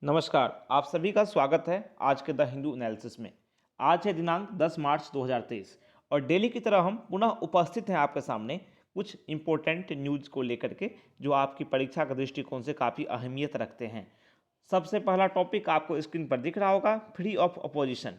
नमस्कार, आप सभी का स्वागत है आज के द हिंदू एनालिसिस में। आज है दिनांक 10 मार्च 2023 और डेली की तरह हम पुनः उपस्थित हैं आपके सामने कुछ इम्पोर्टेंट न्यूज़ को लेकर के जो आपकी परीक्षा के दृष्टिकोण से काफ़ी अहमियत रखते हैं। सबसे पहला टॉपिक आपको स्क्रीन पर दिख रहा होगा, फ्री ऑफ अपोजिशन।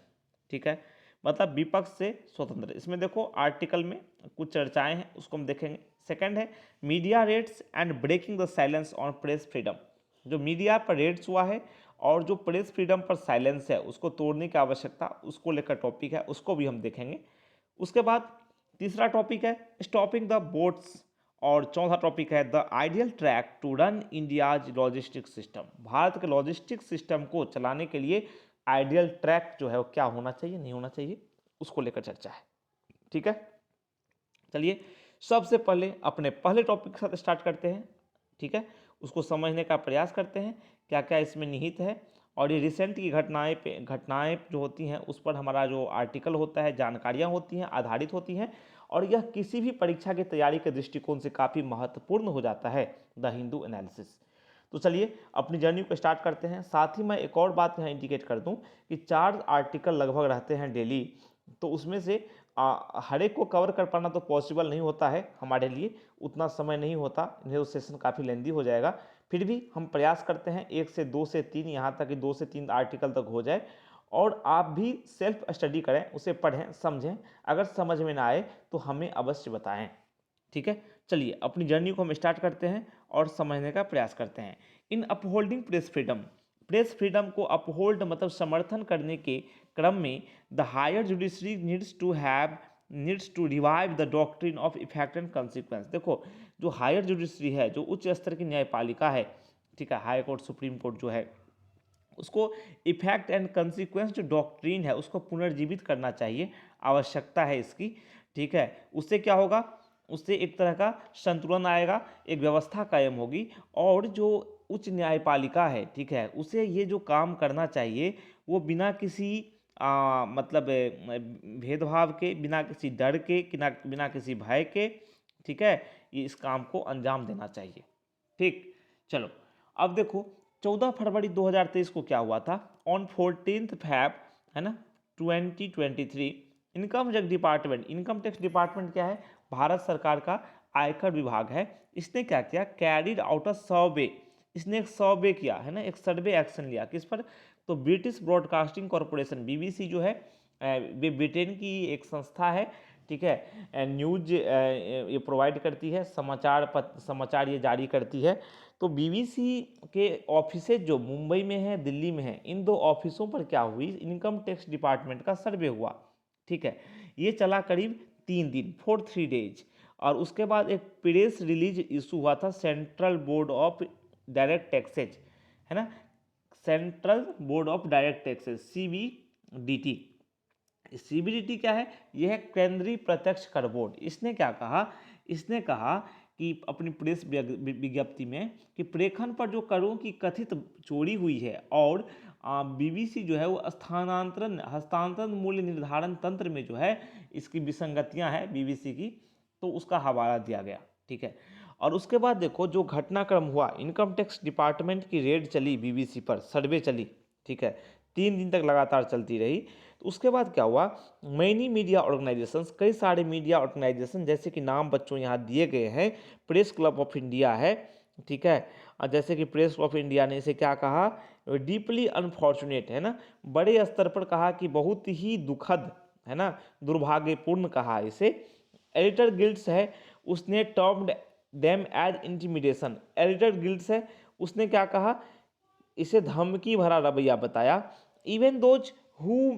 ठीक है, मतलब विपक्ष से स्वतंत्र। इसमें देखो आर्टिकल में कुछ चर्चाएं हैं, उसको हम देखेंगे। सेकंड है media raids and breaking the silence on press freedom. जो मीडिया पर रेड्स हुआ है और जो प्रेस फ्रीडम पर साइलेंस है उसको तोड़ने की आवश्यकता, उसको लेकर टॉपिक है, उसको भी हम देखेंगे। उसके बाद तीसरा टॉपिक है स्टॉपिंग द बोट्स और चौथा टॉपिक है the ideal track to run India's logistic system. Bharat के लॉजिस्टिक सिस्टम को चलाने के लिए आइडियल ट्रैक जो है वो क्या होना चाहिए, नहीं होना चाहिए, उसको लेकर चर्चा है। ठीक है, चलिए सबसे पहले अपने पहले टॉपिक के साथ स्टार्ट करते हैं। ठीक है, उसको समझने का प्रयास करते हैं क्या क्या इसमें निहित है और ये रिसेंट की घटनाएं जो होती हैं उस पर हमारा जो आर्टिकल होता है, जानकारियां होती हैं, आधारित होती हैं और यह किसी भी परीक्षा की तैयारी के दृष्टिकोण से काफ़ी महत्वपूर्ण हो जाता है द हिंदू एनालिसिस। तो चलिए अपनी जर्नी को स्टार्ट करते हैं। साथ ही मैं एक और बात यहाँ इंडिकेट कर दूँ कि 4 आर्टिकल लगभग रहते हैं डेली, तो उसमें से हर एक को कवर कर पाना तो पॉसिबल नहीं होता है, हमारे लिए उतना समय नहीं होता, नहीं तो सेशन काफ़ी लेंदी हो जाएगा। फिर भी हम प्रयास करते हैं 1 से 2 से 3, यहाँ तक कि 2 से 3 आर्टिकल तक हो जाए और आप भी सेल्फ स्टडी करें, उसे पढ़ें, समझें। अगर समझ में ना आए तो हमें अवश्य बताएं। ठीक है, चलिए अपनी जर्नी को हम स्टार्ट करते हैं और समझने का प्रयास करते हैं। In upholding press freedom, press freedom को अपहोल्ड मतलब समर्थन करने के क्रम में the higher judiciary needs to revive the doctrine of effect and consequence. देखो जो हायर जुडिशरी है, जो उच्च स्तर की न्यायपालिका है, ठीक है, हाई कोर्ट, सुप्रीम कोर्ट जो है, उसको इफेक्ट एंड कंसिक्वेंस जो डॉक्ट्रिन है उसको पुनर्जीवित करना चाहिए, आवश्यकता है इसकी। ठीक है, उससे क्या होगा, उससे एक तरह का संतुलन आएगा, एक व्यवस्था कायम होगी और जो उच्च न्यायपालिका है, ठीक है, उसे ये जो काम करना चाहिए वो बिना किसी मतलब भेदभाव के, बिना किसी डर के, बिना किसी भय के, ठीक है, ये इस काम को अंजाम देना चाहिए। ठीक, चलो अब देखो 14 फरवरी 2023 को क्या हुआ था। ऑन 14 Feb है ना 2023 इनकम टैक्स डिपार्टमेंट क्या है, भारत सरकार का आयकर विभाग है। इसने क्या किया, कैरिड आउट अ सर्वे, इसने एक सर्वे किया है ना, एक सर्वे एक्शन लिया। किस पर, तो ब्रिटिश ब्रॉडकास्टिंग कॉरपोरेशन बीबीसी जो है, वे ब्रिटेन की एक संस्था है। ठीक है, न्यूज ये प्रोवाइड करती है, समाचार ये जारी करती है। तो बीबीसी के ऑफिसेज जो मुंबई में है, दिल्ली में है, इन 2 ऑफिसों पर क्या हुई, इनकम टैक्स डिपार्टमेंट का सर्वे हुआ। ठीक है, ये चला करीब 3 दिन, फॉर 3 days। और उसके बाद एक प्रेस रिलीज इशू हुआ था central board of direct taxes, है ना, central board of direct taxes, CBDT. CBDT क्या है, यह है केंद्रीय प्रत्यक्ष कर बोर्ड। इसने क्या कहा, इसने कहा कि अपनी प्रेस विज्ञप्ति में कि प्रेषण पर जो करों की कथित चोरी हुई है और बीबीसी जो है वो हस्तांतरण मूल्य निर्धारण तंत्र में जो है इसकी विसंगतियां हैं बीबीसी की, तो उसका हवाला दिया गया। ठीक है, और उसके बाद देखो जो घटनाक्रम हुआ, इनकम टैक्स डिपार्टमेंट की रेड चली बीबीसी पर, सर्वे चली। ठीक है, 3 दिन तक लगातार चलती रही। तो उसके बाद क्या हुआ, मैनी मीडिया ऑर्गेनाइजेशंस, कई सारे मीडिया ऑर्गेनाइजेशन जैसे कि नाम बच्चों यहाँ दिए गए हैं, प्रेस क्लब ऑफ इंडिया है, ठीक है, और जैसे कि प्रेस ऑफ इंडिया ने इसे क्या कहा, डीपली अनफॉर्चुनेट, है ना, बड़े स्तर पर कहा कि बहुत ही दुखद, है ना, दुर्भाग्यपूर्ण कहा इसे। एडिटर गिल्ड्स है, उसने termed them as intimidation, editor guilds है, उसने क्या कहा, इसे धमकी भरा रवैया बताया। Even those who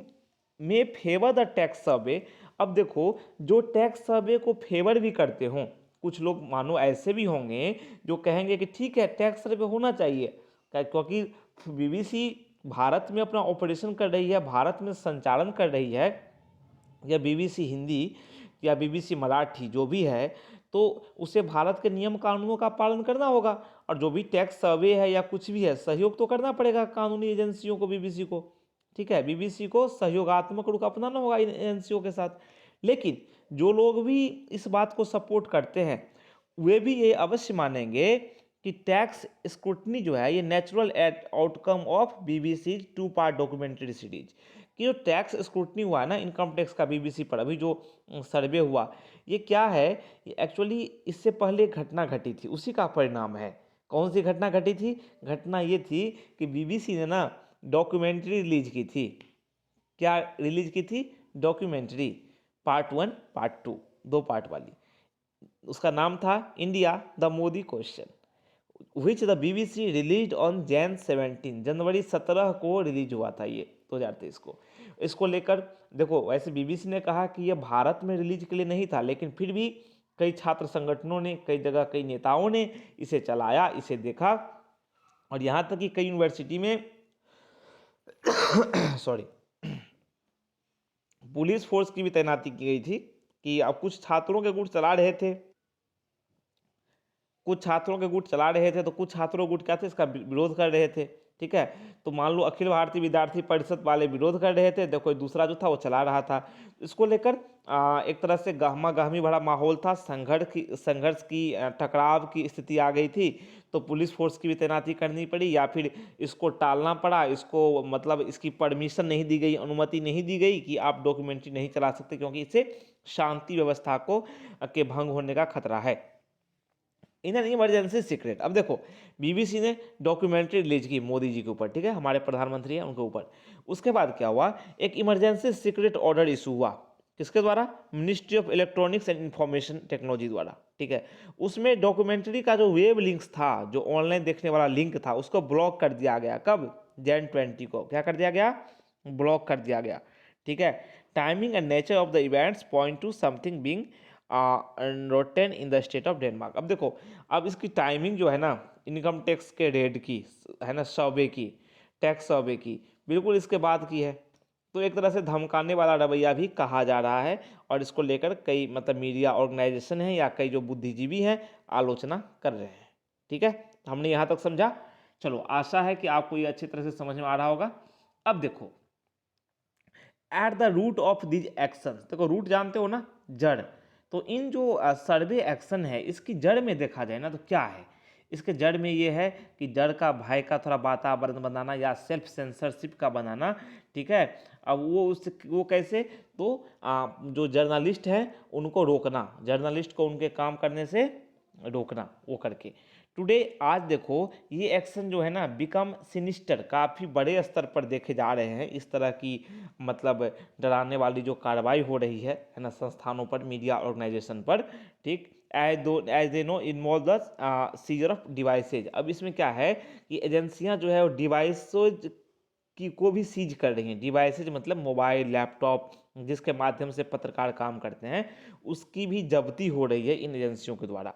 may favour the tax survey, अब देखो जो टैक्स सर्वे को फेवर भी करते हों, कुछ लोग मानो ऐसे भी होंगे जो कहेंगे कि ठीक है टैक्स सर्वे होना चाहिए, क्योंकि बीबीसी भारत में अपना ऑपरेशन कर रही है, भारत में संचालन कर रही है, या बीबीसी हिंदी या बीबीसी मराठी जो भी है, तो उसे भारत के नियम कानूनों का पालन करना होगा और जो भी टैक्स सर्वे है या कुछ भी है, सहयोग तो करना पड़ेगा कानूनी एजेंसियों को, बीबीसी को। ठीक है, बीबीसी को सहयोगात्मक रुख अपनाना होगा इन एजेंसियों के साथ। लेकिन जो लोग भी इस बात को सपोर्ट करते हैं वे भी ये अवश्य मानेंगे कि टैक्स स्क्रूटनी जो है ये natural outcome of BBC 2 part documentary series. कि जो टैक्स स्क्रूटनी हुआ है ना इनकम टैक्स का बीबीसी पर, अभी जो सर्वे हुआ, ये क्या है, ये एक्चुअली इससे पहले एक घटना घटी थी, उसी का परिणाम है। कौन सी घटना घटी थी? घटना ये थी कि बीबीसी ने ना डॉक्यूमेंट्री रिलीज की थी। क्या रिलीज की थी? डॉक्यूमेंट्री, पार्ट 1 पार्ट 2, 2 पार्ट वाली। उसका नाम था India the Modi question, which the BBC release on January 17 को रिलीज हुआ था ये 2023 को। इसको लेकर देखो, वैसे बीबीसी ने कहा कि यह भारत में रिलीज के लिए नहीं था, लेकिन फिर भी कई छात्र संगठनों ने, कई जगह कई नेताओं ने इसे चलाया, इसे देखा, और यहाँ तक कि कई यूनिवर्सिटी में सॉरी पुलिस फोर्स की भी तैनाती की गई थी कि अब कुछ छात्रों के गुट चला रहे थे, कुछ छात्रों के गुट चला रहे थे, तो कुछ छात्रों गुट क्या थे, इसका विरोध कर रहे थे। ठीक है, तो मान लो अखिल भारतीय विद्यार्थी परिषद वाले विरोध कर रहे थे, तो कोई दूसरा जो था वो चला रहा था। इसको लेकर एक तरह से गहमा गहमी भरा माहौल था, संघर्ष की टकराव की स्थिति आ गई थी। तो पुलिस फोर्स की भी तैनाती करनी पड़ी, या फिर इसको टालना पड़ा, इसको मतलब इसकी परमिशन नहीं दी गई, अनुमति नहीं दी गई कि आप डॉक्यूमेंट्री नहीं चला सकते, क्योंकि इससे शांति व्यवस्था को के भंग होने का खतरा है। इन एन इमरजेंसी सीक्रेट, अब देखो बीबीसी ने डॉक्यूमेंट्री रिलीज की मोदी जी के ऊपर, ठीक है, हमारे प्रधानमंत्री हैं उनके ऊपर। उसके बाद क्या हुआ, एक इमरजेंसी सीक्रेट ऑर्डर इशू हुआ, किसके द्वारा? Ministry of electronics and information technology द्वारा। ठीक है, उसमें डॉक्यूमेंट्री का जो वेब लिंक्स था, जो ऑनलाइन देखने वाला लिंक था, उसको ब्लॉक कर दिया गया। कब? Jan 20 को क्या कर दिया गया? ब्लॉक कर दिया गया। ठीक है, timing and nature of the events point two something being rotten in the state of Denmark. अब देखो, अब इसकी टाइमिंग जो है ना इनकम टैक्स के रेड की है ना, शौबे की, टैक्स शौबे की, बिल्कुल इसके बाद की है। तो एक तरह से धमकाने वाला रवैया भी कहा जा रहा है, और इसको लेकर कई मतलब मीडिया ऑर्गेनाइजेशन हैं या कई जो बुद्धिजीवी हैं आलोचना कर रहे हैं। ठीक है, हमने यहाँ तक समझा। चलो, आशा है कि आपको ये अच्छी तरह से समझ में आ रहा होगा। अब देखो, at the root of these action, देखो रूट जानते हो ना, जड़। तो इन जो सर्वे एक्शन है, इसकी जड़ में देखा जाए ना तो क्या है, इसके जड़ में ये है कि जड़ का भय का थोड़ा वातावरण बनाना या सेल्फ सेंसरशिप का बनाना। ठीक है, अब वो कैसे, तो जो जर्नलिस्ट हैं उनको रोकना, जर्नलिस्ट को उनके काम करने से रोकना, वो करके। टुडे, आज देखो ये एक्शन जो है ना बिकम सिनिस्टर, काफ़ी बड़े स्तर पर देखे जा रहे हैं इस तरह की मतलब डराने वाली जो कार्रवाई हो रही है ना संस्थानों पर, मीडिया ऑर्गेनाइजेशन पर। ठीक, as they know involve the seizure of devices. अब इसमें क्या है कि एजेंसियां जो है वो डिवाइसेज की को भी सीज कर रही हैं। डिवाइसेज मतलब मोबाइल, लैपटॉप, जिसके माध्यम से पत्रकार काम करते हैं, उसकी भी जब्ती हो रही है इन एजेंसियों के द्वारा।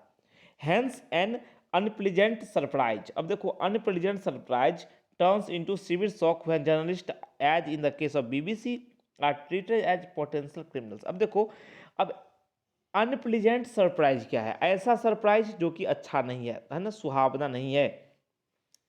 हैंस एन अनप्लीजेंट सरप्राइज, अब देखो unpleasant surprise turns into civil shock when journalist as in the case of BBC are treated as potential criminals. अब देखो, अब अनप्लीजेंट सरप्राइज क्या है? ऐसा सरप्राइज जो कि अच्छा नहीं है ना, सुहावना नहीं है।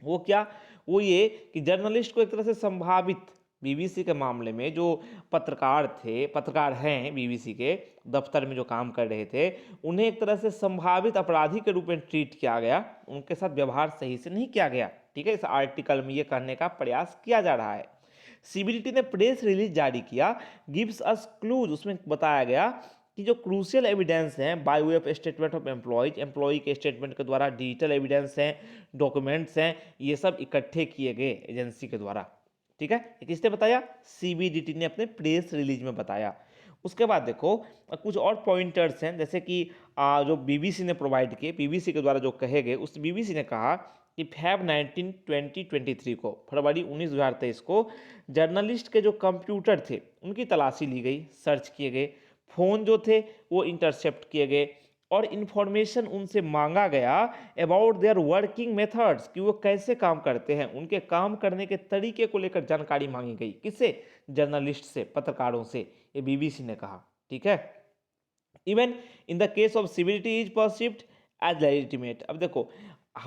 वो क्या? वो ये कि जर्नलिस्ट को एक तरह से संभावित, बीबीसी के मामले में जो पत्रकार हैं बीबीसी के दफ्तर में जो काम कर रहे थे, उन्हें एक तरह से संभावित अपराधी के रूप में ट्रीट किया गया, उनके साथ व्यवहार सही से नहीं किया गया। ठीक है, इस आर्टिकल में ये कहने का प्रयास किया जा रहा है। सीबीडीटी ने प्रेस रिलीज जारी किया, गिव्स अस क्लूज, उसमें बताया गया कि जो क्रूशियल एविडेंस हैं by way of statement of employ के स्टेटमेंट के द्वारा, डिजिटल एविडेंस हैं, डॉक्यूमेंट्स हैं, ये सब इकट्ठे किए गए एजेंसी के द्वारा। ठीक है, किसने बताया? सीबीडीटी ने अपने प्रेस रिलीज में बताया। उसके बाद देखो कुछ और पॉइंटर्स हैं, जैसे कि जो बीबीसी ने प्रोवाइड किए, बीबीसी के द्वारा जो कहे गए, उस बीबीसी ने कहा कि Feb 19 2023 को, फरवरी 19 2023 को जर्नलिस्ट के जो कंप्यूटर थे उनकी तलाशी ली गई, सर्च किए गए, फ़ोन जो थे वो इंटरसेप्ट किए गए, और इन्फॉर्मेशन उनसे मांगा गया अबाउट देयर वर्किंग मेथड्स, कि वो कैसे काम करते हैं, उनके काम करने के तरीके को लेकर जानकारी मांगी गई। किससे? जर्नलिस्ट से, पत्रकारों से, ये बीबीसी ने कहा। ठीक है, even in the case of CBDT is perceived as legitimate. अब देखो,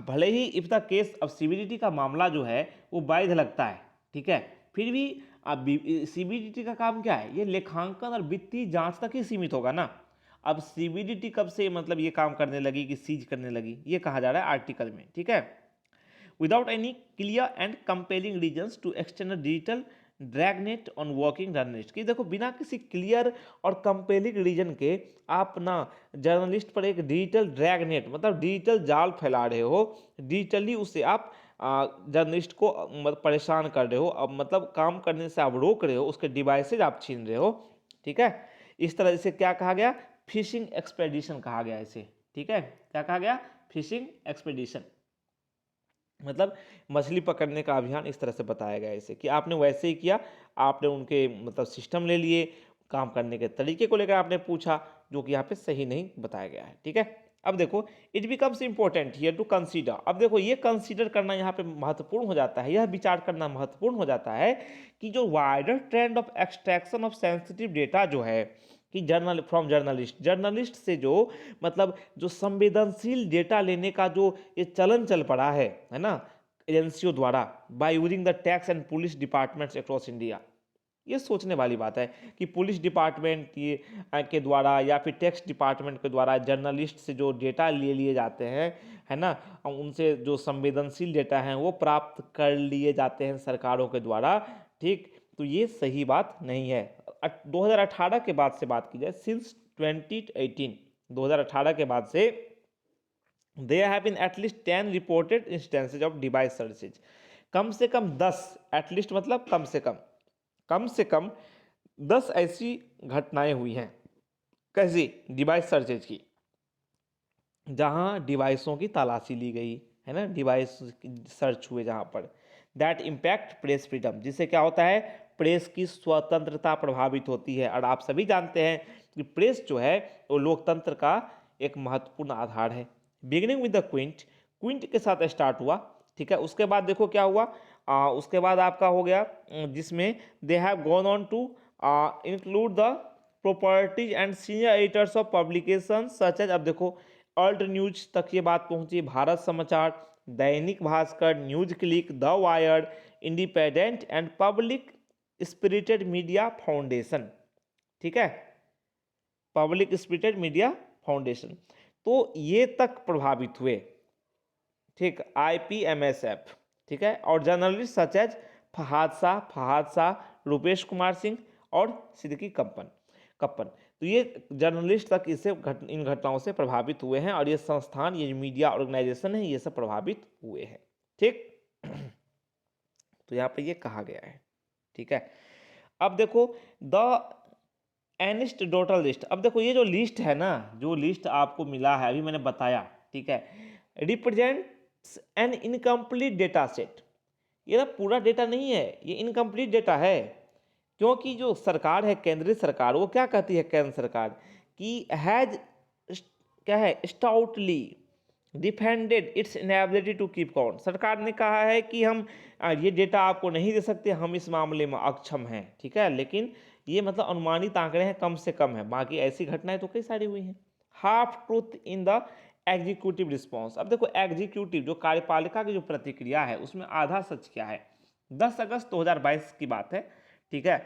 भले ही if the case of CBDT का मामला जो है वो वैध लगता है, ठीक है, फिर भी अब सीबीडीटी का काम क्या है? ये लेखांकन और वित्तीय जांच तक ही सीमित होगा ना। अब सीबीडीटी कब से मतलब ये काम करने लगी कि सीज करने लगी, ये कहा जा रहा है आर्टिकल में, ठीक है। Without any clear and compelling reasons to extend digital dragnet on working journalist, कि देखो बिना किसी क्लियर और कंपेलिंग रीजन के आप ना जर्नलिस्ट पर एक डिजिटल ड्रैगनेट मतलब डिजिटल जाल फैला रहे हो, डिजिटली उससे आप जर्नलिस्ट को परेशान कर रहे हो, अब मतलब काम करने से आप रोक रहे हो, उसके डिवाइसेज आप छीन रहे हो, ठीक है। इस तरह से क्या कहा गया, फिशिंग एक्सपेडिशन कहा गया इसे, ठीक है। क्या कहा गया, फिशिंग एक्सपेडिशन, मतलब मछली पकड़ने का अभियान, इस तरह से बताया गया इसे कि आपने वैसे ही किया, आपने उनके मतलब सिस्टम ले लिए, काम करने के तरीके को लेकर आपने पूछा, जो कि यहाँ पे सही नहीं बताया गया है, ठीक है। अब देखो it becomes important here to consider, अब देखो ये कंसीडर करना यहाँ पे महत्वपूर्ण हो जाता है, यह विचार करना महत्वपूर्ण हो जाता है कि जो wider trend of extraction of sensitive data जो है कि जर्नलिस्ट से जो मतलब जो संवेदनशील डेटा लेने का जो ये चलन चल पड़ा है ना, एजेंसियों द्वारा by using the tax and police departments across India, ये सोचने वाली बात है कि पुलिस डिपार्टमेंट के द्वारा या फिर टैक्स डिपार्टमेंट के द्वारा जर्नलिस्ट से जो डेटा ले लिए जाते हैं, है ना, उनसे जो संवेदनशील डेटा हैं वो प्राप्त कर लिए जाते हैं सरकारों के द्वारा, ठीक। तो ये सही बात नहीं है। 2018 के बाद से बात की जाए, सिंस 2018 2018 के बाद से there have been at least 10 reported instances of device searches, कम से कम 10, एटलीस्ट मतलब कम से कम 10 ऐसी घटनाएं हुई हैं, कैसी, डिवाइस सर्चेज की, जहां डिवाइसों की तलाशी ली गई है ना, डिवाइस सर्च हुए जहां पर, दैट इम्पैक्ट प्रेस फ्रीडम, जिससे क्या होता है, प्रेस की स्वतंत्रता प्रभावित होती है। और आप सभी जानते हैं कि प्रेस जो है वो लोकतंत्र का एक महत्वपूर्ण आधार है। बिगिनिंग विद द क्विंट के साथ स्टार्ट हुआ, ठीक है। उसके बाद देखो क्या हुआ, उसके बाद आपका हो गया जिसमें they have gone on to include the properties and senior editors of publication such as, अब देखो अल्ट न्यूज तक ये बात पहुंची, भारत समाचार, Dainik Bhaskar, news click, the wired, independent and public spirited media foundation, ठीक है, पब्लिक स्पिरिटेड मीडिया फाउंडेशन, तो ये तक प्रभावित हुए, ठीक, IPMSF, ठीक है। और journalist such as Fahad Shah, Rupesh Kumar Singh और सिद्दीकी कप्पन, तो ये जर्नलिस्ट तक इन घटनाओं से प्रभावित हुए हैं, और ये संस्थान, ये मीडिया ऑर्गेनाइजेशन है, ये सब प्रभावित हुए हैं, ठीक। तो यहाँ पे ये कहा गया है, ठीक है। अब देखो द एनिस्ट टोटल लिस्ट, अब देखो ये जो लिस्ट है ना, जो लिस्ट आपको मिला है अभी मैंने बताया, ठीक है, represents an incomplete data set, ये ना पूरा डेटा नहीं है, ये इनकम्प्लीट डेटा है, क्योंकि जो सरकार है, केंद्रीय सरकार, वो क्या कहती है, केंद्र सरकार कि हैज क्या है, stoutly defended its inability to keep count, सरकार ने कहा है कि हम ये डेटा आपको नहीं दे सकते, हम इस मामले में अक्षम हैं, ठीक है। लेकिन ये मतलब अनुमानित आंकड़े हैं, कम से कम है, बाकी ऐसी घटनाएं तो कई सारी हुई हैं। Half truth in the executive response, अब देखो एग्जीक्यूटिव जो कार्यपालिका की जो प्रतिक्रिया है उसमें आधा सच क्या है, 10 अगस्त 2022 की बात है, ठीक है,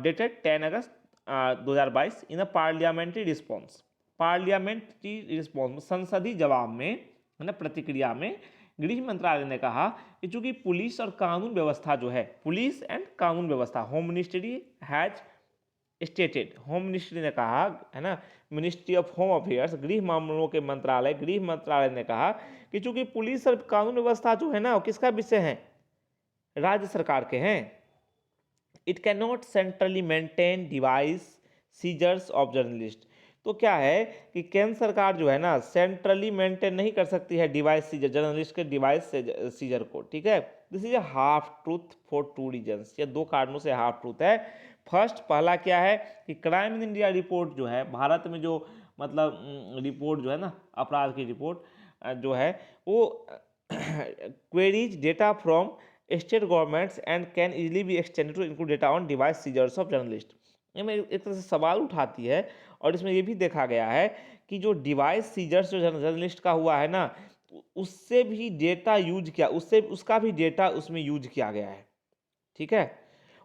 dated 10 August 2022 in a parliamentary response, संसदीय जवाब में, है ना, प्रतिक्रिया में गृह मंत्रालय ने कहा कि चूंकि पुलिस और कानून व्यवस्था जो है, पुलिस एंड कानून व्यवस्था, home ministry has stated, home ministry ने कहा, है ना, मिनिस्ट्री ऑफ होम अफेयर्स, गृह मामलों के मंत्रालय, गृह मंत्रालय ने कहा कि चूंकि पुलिस और कानून व्यवस्था जो है ना वो किसका विषय है, राज्य सरकार के हैं, it can not centrally maintain device seizures of journalist, तो क्या है कि केंद्र सरकार जो है ना सेंट्रली मेंटेन नहीं कर सकती है डिवाइस सीजर, जर्नलिस्ट के डिवाइस सीजर को, ठीक है। This is a half truth for 2 reasons, ये 2 कारणों से हाफ ट्रूथ है। फर्स्ट, पहला क्या है कि क्राइम इन इंडिया रिपोर्ट जो है, भारत में जो मतलब रिपोर्ट जो है ना, अपराध की रिपोर्ट जो है वो queries data from state governments and can easily be extended to include data on device seizures of journalist, में एक तरह से सवाल उठाती है। और इसमें ये भी देखा गया है कि जो डिवाइस सीजर्स जो जर्नलिस्ट का हुआ है ना, उससे भी डेटा यूज किया, उसका भी डेटा उसमें यूज किया गया है, ठीक है,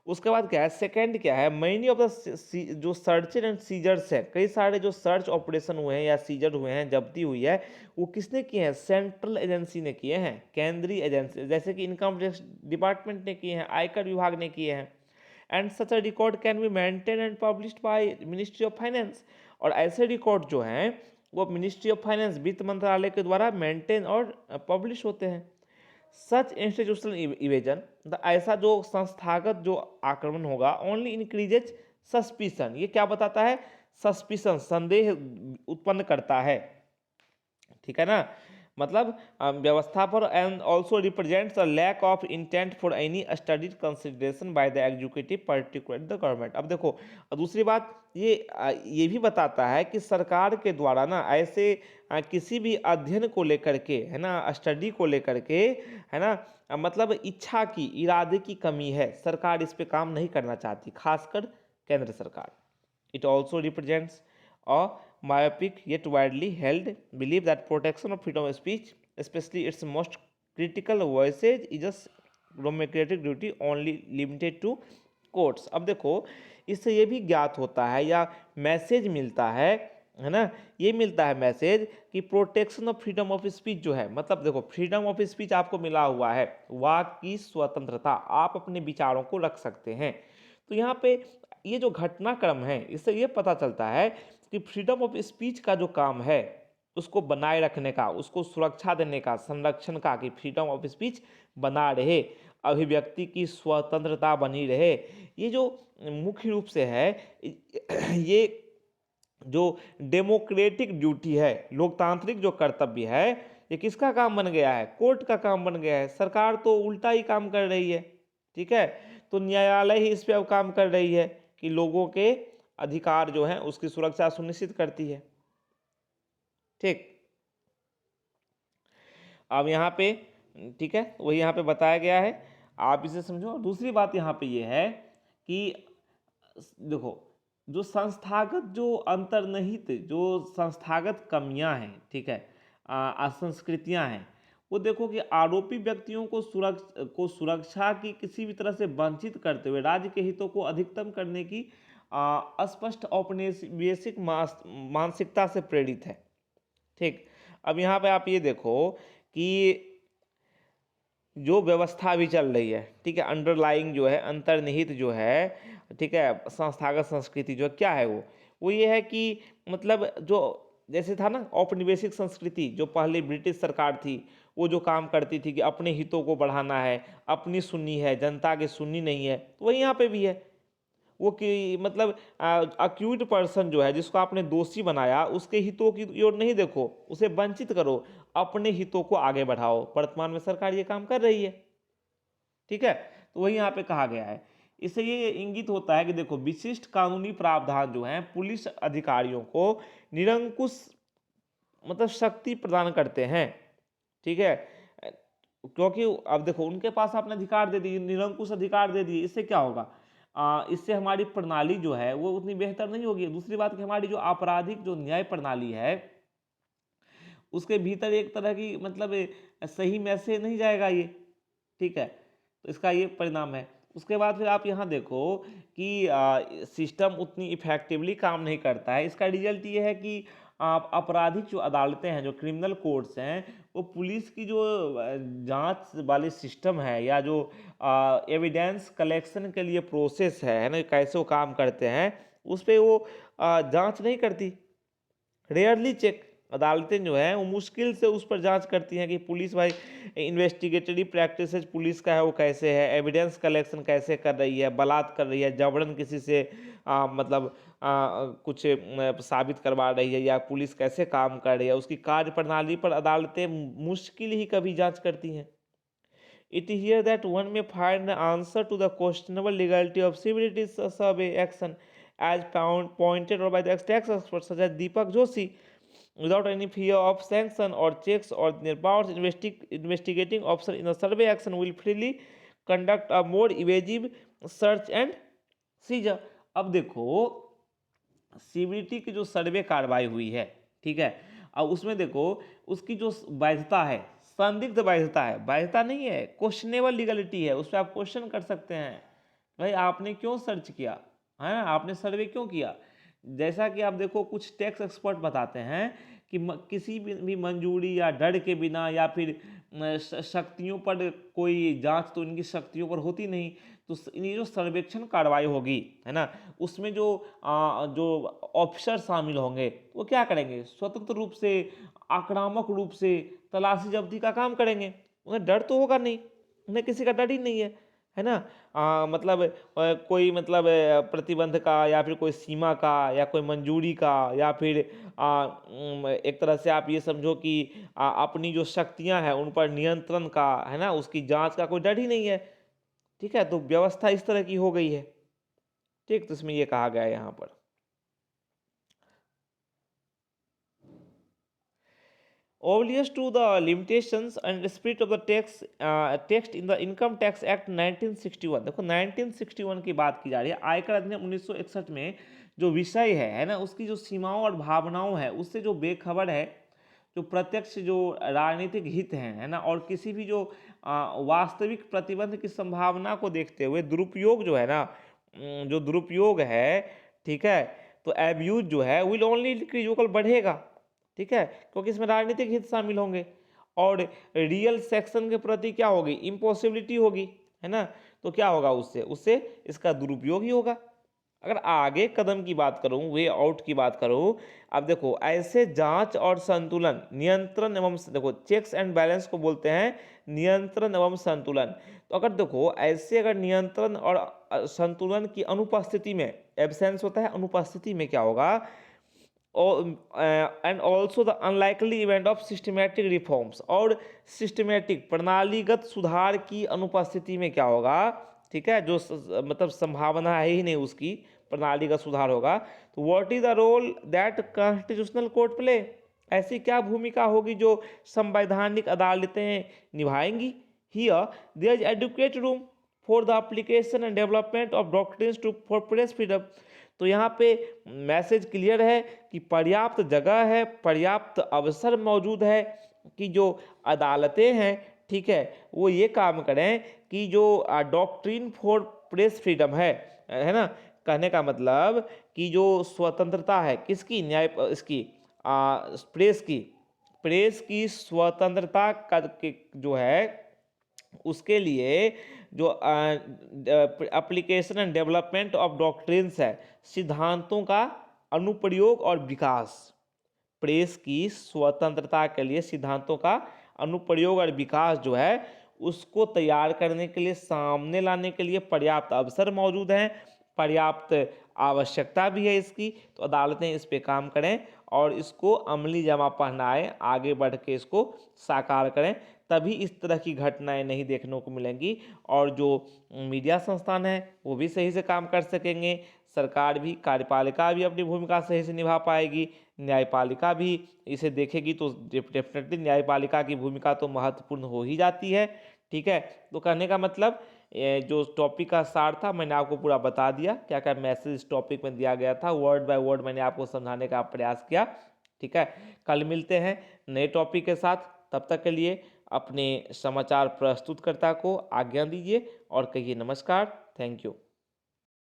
उसके बाद क्या है, सेकंड क्या है, मैनी ऑफ द जो सर्च एंड सीजर्स है, कई सारे जो सर्च ऑपरेशन हुए हैं या सीजर हुए हैं, जब्ती हुई है, वो किसने किए हैं, सेंट्रल एजेंसी ने किए हैं, केंद्रीय एजेंसी, जैसे कि इनकम टैक्स डिपार्टमेंट ने किए हैं, आयकर विभाग ने किए हैं। And such a record can be maintain and published by ministry of finance, और ऐसे रिकॉर्ड जो हैं वो मिनिस्ट्री ऑफ फाइनेंस, वित्त मंत्रालय के द्वारा मेंटेन और पब्लिश होते हैं। सच इंस्टीट्यूशनल इवेजन, ऐसा जो संस्थागत जो आक्रमण होगा, ओनली इंक्रीजेज सस्पिशन, ये क्या बताता है, सस्पिशन, संदेह उत्पन्न करता है, ठीक है ना, मतलब व्यवस्था पर, and also represents a lack of intent for any studied consideration by the executive particular the government. अब देखो, दूसरी बात ये भी बताता है कि सरकार के द्वारा ना ऐसे किसी भी अध्ययन को लेकर के, है ना, स्टडी को लेकर के, है ना, मतलब इच्छा की, इरादे की कमी है, सरकार इस पे काम नहीं करना चाहती, खासकर केंद्र सरकार। It also represents a myopic yet widely held belief that protection of freedom of speech, especially its most critical voices, is a democratic duty only limited to courts। अब देखो, इससे ये भी ज्ञात होता है या मैसेज मिलता है ना, ये मिलता है मैसेज कि protection of freedom of speech जो है, मतलब देखो, फ्रीडम ऑफ स्पीच आपको मिला हुआ है, वाक की स्वतंत्रता, आप अपने विचारों को रख सकते हैं। तो यहाँ पे ये जो घटनाक्रम है, इससे ये पता चलता है कि फ्रीडम ऑफ स्पीच का जो काम है, उसको बनाए रखने का, उसको सुरक्षा देने का, संरक्षण का, कि फ्रीडम ऑफ स्पीच बना रहे, अभिव्यक्ति की स्वतंत्रता बनी रहे, ये जो मुख्य रूप से है, ये जो डेमोक्रेटिक ड्यूटी है, लोकतांत्रिक जो कर्तव्य है, ये किसका काम बन गया है, कोर्ट का काम बन गया है। सरकार तो उल्टा ही काम कर रही है, ठीक है, तो न्यायालय ही इस पे अब काम कर रही है कि लोगों के अधिकार जो है उसकी सुरक्षा सुनिश्चित करती है, ठीक। अब यहाँ पे, ठीक है, वही यहाँ पे बताया गया है, आप इसे समझो। दूसरी बात यहाँ पे ये है कि देखो, जो संस्थागत जो अंतर्निहित जो संस्थागत कमियां हैं, ठीक है, असंस्कृतियां हैं, वो देखो कि आरोपी व्यक्तियों को सुरक्षा की किसी भी तरह से वंचित करते हुए राज्य के हितों को अधिकतम करने की अस्पष्ट औपनिवेशिक मानसिकता से प्रेरित है, ठीक। अब यहाँ पे आप ये देखो कि जो व्यवस्था भी चल रही है, ठीक है, अंडरलाइंग जो है, अंतर्निहित जो है, ठीक है, संस्थागत संस्कृति जो क्या है, वो ये है कि मतलब जो जैसे था ना औपनिवेशिक संस्कृति, जो पहले ब्रिटिश सरकार थी, वो जो काम करती थी कि अपने हितों को बढ़ाना है, अपनी सुननी है, जनता की सुननी नहीं है, तो वही यहाँ पे भी है, वो कि मतलब अक्यूट पर्सन जो है, जिसको आपने दोषी बनाया, उसके हितों की ओर नहीं देखो, उसे वंचित करो, अपने हितों को आगे बढ़ाओ। वर्तमान में सरकार ये काम कर रही है, ठीक है, तो वही यहाँ पे कहा गया है। इससे ये इंगित होता है कि देखो, विशिष्ट कानूनी प्रावधान जो हैं पुलिस अधिकारियों को निरंकुश मतलब शक्ति प्रदान करते हैं, ठीक है, क्योंकि अब देखो, उनके पास आपने अधिकार दे दिए, निरंकुश अधिकार दे दिए, इससे क्या होगा, इससे हमारी प्रणाली जो है वो उतनी बेहतर नहीं होगी। दूसरी बात कि हमारी जो आपराधिक जो न्याय प्रणाली है, उसके भीतर एक तरह की मतलब सही मैसेज नहीं जाएगा ये, ठीक है, तो इसका ये परिणाम है। उसके बाद फिर आप यहाँ देखो कि सिस्टम उतनी इफेक्टिवली काम नहीं करता है। इसका रिजल्ट ये है कि आपराधिक जो अदालतें हैं, जो क्रिमिनल कोर्ट्स हैं, वो पुलिस की जो जांच वाली सिस्टम है, या जो एविडेंस कलेक्शन के लिए प्रोसेस है ना, कैसे वो काम करते हैं, उस पर वो जांच नहीं करती, रेयरली चेक। अदालतें जो हैं वो मुश्किल से उस पर जांच करती हैं कि पुलिस भाई इन्वेस्टिगेटरी प्रैक्टिसेस पुलिस का है वो कैसे है, एविडेंस कलेक्शन कैसे कर रही है, बलात् कर रही है, जबरन किसी से मतलब कुछ साबित करवा रही है, या पुलिस कैसे काम कर रही है, उसकी कार्य प्रणाली पर अदालतें मुश्किल ही कभी जांच करती हैं। It is here that one may find the answer to the questionable legality of civilities survey action as found pointed out by the tax experts such as Deepak Joshi, without any fear of sanction or checks or their powers. Investigating officer in the survey action will freely conduct a more evasive search and seizure। अब देखो, CBT की जो सर्वे कार्रवाई हुई है, ठीक है, अब उसमें देखो उसकी जो वैधता है, संदिग्ध वैधता है, वैधता नहीं है, क्वेश्चनेबल लीगलिटी है, उस पर आप क्वेश्चन कर सकते हैं भाई आपने क्यों सर्च किया, है ना, आपने सर्वे क्यों किया? जैसा कि आप देखो कुछ टैक्स एक्सपर्ट बताते हैं कि किसी भी मंजूरी या डर के बिना या फिर शक्तियों पर कोई जांच तो इनकी शक्तियों पर होती नहीं, तो ये जो सर्वेक्षण कार्रवाई होगी, है ना, उसमें जो ऑफिसर शामिल होंगे वो क्या करेंगे, स्वतंत्र रूप से, आक्रामक रूप से तलाशी जब्ती का काम करेंगे। उन्हें डर तो होगा नहीं, उन्हें किसी का डर ही नहीं है ना। मतलब कोई मतलब प्रतिबंध का या फिर कोई सीमा का या कोई मंजूरी का या फिर एक तरह से आप ये समझो कि अपनी जो शक्तियां हैं उन पर नियंत्रण का, है ना, उसकी जांच का कोई डर ही नहीं है। ठीक है, तो व्यवस्था इस तरह की हो गई है। ठीक, तो इसमें ये कहा गया है यहाँ पर। Obvious to the limitations and spirit of the text in the Income Tax Act 1961। देखो 1961 की बात की जा रही है। आयकर अधिनियम 1961 में जो विषय है ना, उसकी जो सीमाओं और भावनाओं है उससे जो बेखबर है, जो प्रत्यक्ष जो राजनीतिक हित हैं, है ना, और किसी भी जो वास्तविक प्रतिबंध की संभावना को देखते हुए दुरुपयोग जो है ना, जो दुरुपयोग है, ठीक है, तो एब्यूज जो है विल ओनली इंक्रीज, वो कल बढ़ेगा। ठीक है, क्योंकि इसमें राजनीतिक हित शामिल होंगे और रियल सेक्शन के प्रति क्या होगी, इम्पॉसिबिलिटी होगी, है ना, तो क्या होगा, उससे उससे इसका दुरुपयोग ही होगा। अगर आगे कदम की बात करूं, वे आउट की बात करूं, अब देखो ऐसे जांच और संतुलन, नियंत्रण एवं, देखो चेक्स एंड बैलेंस को बोलते हैं नियंत्रण एवं संतुलन। तो अगर देखो ऐसे अगर नियंत्रण और संतुलन की अनुपस्थिति में, एब्सेंस होता है, अनुपस्थिति में क्या होगा, and also the unlikely event of systematic reforms, और सिस्टमेटिक प्रणालीगत सुधार की अनुपस्थिति में क्या होगा, ठीक है, जो मतलब संभावना है ही नहीं उसकी, प्रणालीगत सुधार होगा, तो what is the role that constitutional court play, ऐसी क्या भूमिका होगी जो संवैधानिक अदालतें निभाएंगी। Here there is adequate room for the application and development of doctrines to for press freedom. तो यहाँ पे मैसेज क्लियर है कि पर्याप्त जगह है, पर्याप्त अवसर मौजूद है कि जो अदालतें हैं, ठीक है, वो ये काम करें कि जो डॉक्ट्रिन फॉर प्रेस फ्रीडम है ना, कहने का मतलब कि जो स्वतंत्रता है किसकी, न्याय इसकी, प्रेस की स्वतंत्रता का जो है, उसके लिए जो application and development of doctrines है, सिद्धांतों का अनुप्रयोग और विकास, प्रेस की स्वतंत्रता के लिए सिद्धांतों का अनुप्रयोग और विकास जो है उसको तैयार करने के लिए, सामने लाने के लिए पर्याप्त अवसर मौजूद हैं, पर्याप्त आवश्यकता भी है इसकी, तो अदालतें इस पे काम करें और इसको अमली जमा पहनाएं, आगे बढ़ के इसको साकार करें, तभी इस तरह की घटनाएं नहीं देखने को मिलेंगी और जो मीडिया संस्थान है वो भी सही से काम कर सकेंगे, सरकार भी, कार्यपालिका भी अपनी भूमिका सही से निभा पाएगी, न्यायपालिका भी इसे देखेगी, तो डेफिनेटली न्यायपालिका की भूमिका तो महत्वपूर्ण हो ही जाती है। ठीक है, तो कहने का मतलब जो टॉपिक का सार था मैंने आपको पूरा बता दिया, क्या क्या मैसेज इस टॉपिक में दिया गया था, वर्ड बाय वर्ड मैंने आपको समझाने का प्रयास किया। ठीक है, कल मिलते हैं नए टॉपिक के साथ, तब तक के लिए अपने समाचार प्रस्तुतकर्ता को आज्ञा दीजिए और कहिए नमस्कार, थैंक यू।